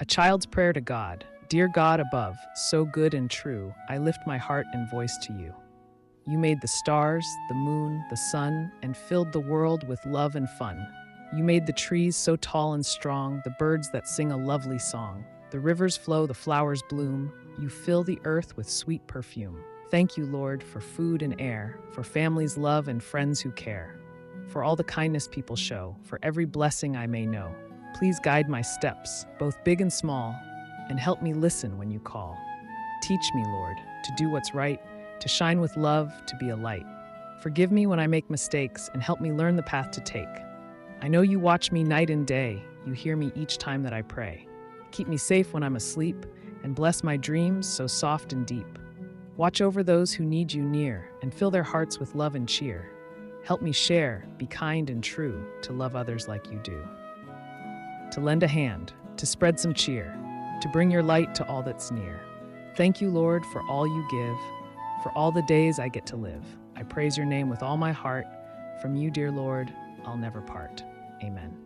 A child's prayer to God. Dear God above, so good and true, I lift my heart and voice to you. You made the stars, the moon, the sun, and filled the world with love and fun. You made the trees so tall and strong, the birds that sing a lovely song. The rivers flow, the flowers bloom. You fill the earth with sweet perfume. Thank you, Lord, for food and air, for families' love and friends who care, for all the kindness people show, for every blessing I may know. Please guide my steps, both big and small, and help me listen when you call. Teach me, Lord, to do what's right, to shine with love, to be a light. Forgive me when I make mistakes and help me learn the path to take. I know you watch me night and day. You hear me each time that I pray. Keep me safe when I'm asleep and bless my dreams so soft and deep. Watch over those who need you near and fill their hearts with love and cheer. Help me share, be kind and true, to love others like you do. To lend a hand, to spread some cheer, to bring your light to all that's near. Thank you, Lord, for all you give, for all the days I get to live. I praise your name with all my heart. From you, dear Lord, I'll never part. Amen.